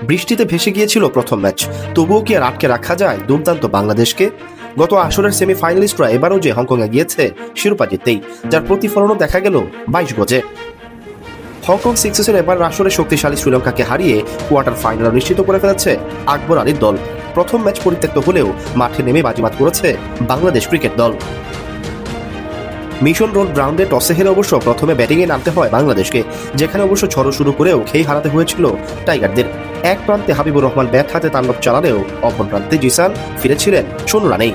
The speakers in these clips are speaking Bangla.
বৃষ্টিতে ভেসে গিয়েছিল প্রথম ম্যাচ, তবুও কি আর আটকে রাখা যায় দুর্দান্ত বাংলাদেশকে? গত আসরের সেমিফাইনালিস্টরা এবারও যে হংকংয়ে গিয়েছে শিরোপা জিততেই, যার প্রতিফলনও দেখা গেল 22 গজে। হংকং সিক্সেসের এবার আসরে শক্তিশালী শ্রীলঙ্কাকে হারিয়ে কোয়ার্টার ফাইনাল নিশ্চিত করে ফেলেছে আকবর আলীর দল। প্রথম ম্যাচ পরিত্যক্ত হলেও মাঠে নেমে বাজিমাত করেছে বাংলাদেশ ক্রিকেট দল। মিশন রোড গ্রাউন্ডে টসে হেরে অবশ্য প্রথমে ব্যাটিংয়ে নামতে হয় বাংলাদেশকে, যেখানে অবশ্য ঝড়ো শুরু করেও খেই হারাতে হয়েছিল টাইগারদের। এক প্রান্তে হাবিবুর রহমান ব্যাট হাতে তাণ্ডব চালালেও অপর প্রান্তে জিসান ফিরেছিলেন 16 রানেই।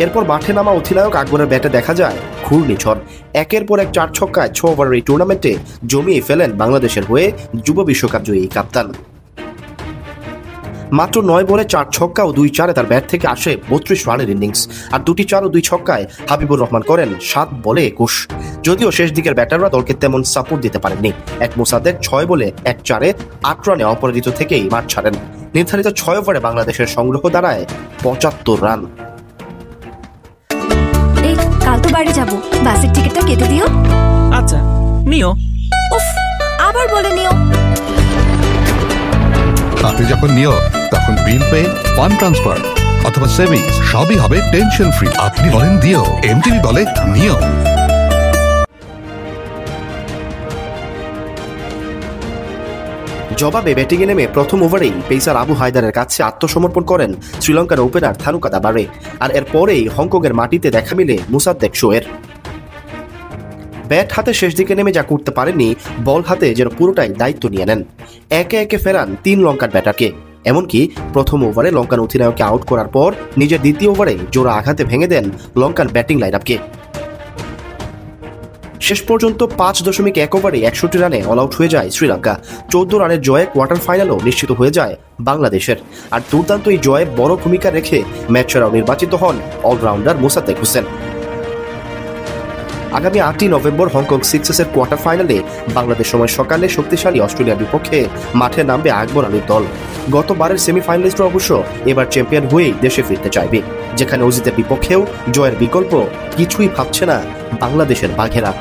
এরপর মাঠে নামা অধিনায়ক আকবরের ব্যাটে দেখা যায় ঘূর্ণিঝড়। একের পর এক 4 ছক্কায় 6 ওভারের এই টুর্নামেন্টে জমিয়ে ফেলেন বাংলাদেশের হয়ে যুব বিশ্বকাপ জয়ী কাপ্তান। মাত্র 9 বলে 4 ছক্কা ও 2 চারে তার ব্যাট থেকে আসে 32 রানের ইনিংস, আর 2টি 4 ও 2 ছক্কায় হাবিবুর রহমান করেন 7 বলে 21। যদিও শেষ দিকের ব্যাটাররা দলকে তেমন সাপোর্ট দিতে পারেননি। এক মোসাদ্দেক 6 বলে 1 চারে 8 রানে অপরাজিত থেকেই মাঠ ছাড়েন। নির্ধারিত 6 ওভারে বাংলাদেশের সংগ্রহ দাঁড়ায় 75 রান। কাল তো বাড়ি যাব, বাসের টিকিটটা কেটে দিও। আচ্ছা নিও। উফ, আবার বলে নিও। আপনি যখন নিও তখন বিল পে, ফান্ড ট্রান্সফার অথবা সেভিংস সবই হবে টেনশন ফ্রি। আপনি বলেন দিও, এমটিভি বলে নিও। জবাবে ব্যাটিংয়ে নেমে প্রথম ওভারেই পেসার আবু হায়দারের কাছে আত্মসমর্পণ করেন শ্রীলঙ্কার ওপেনার থানুকা দাবারে, আর এরপরেই হংকংয়ের মাটিতে দেখা মিলে মুসাদ্দেক শোয়ের। ব্যাট হাতে শেষ দিকে নেমে যা করতে পারেননি, বল হাতে যেন পুরোটাই দায়িত্ব নিয়ে নেন। একে একে ফেরান 3 লঙ্কান ব্যাটারকে। এমনকি প্রথম ওভারে লঙ্কান অধিনায়ককে আউট করার পর নিজের দ্বিতীয় ওভারে জোড়া আঘাতে ভেঙে দেন লঙ্কান ব্যাটিং লাইন আপকে। শেষ পর্যন্ত 5.1 ওভারে 61 রানে অল আউট হয়ে যায় শ্রীলঙ্কা। 14 রানের জয়ে কোয়ার্টার ফাইনালও নিশ্চিত হয়ে যায় বাংলাদেশের। আর দুর্দান্ত এই জয়ে বড় ভূমিকা রেখে ম্যাচ সেরাও নির্বাচিত হন অলরাউন্ডার মোসাদ্দেক হোসেন। আগামী 8ই নভেম্বর হংকং সিক্সেসের কোয়ার্টার ফাইনালে বাংলাদেশ সময় সকালে শক্তিশালী অস্ট্রেলিয়ার বিপক্ষে মাঠে নামবে আকবর আলীর দল। গতবারের সেমিফাইনালিস্টরা অবশ্য এবার চ্যাম্পিয়ন হয়েই দেশে ফিরতে চাইবে, যেখানে অজিতের বিপক্ষেও জয়ের বিকল্প কিছুই ভাবছে না বাংলাদেশের বাঘেরা।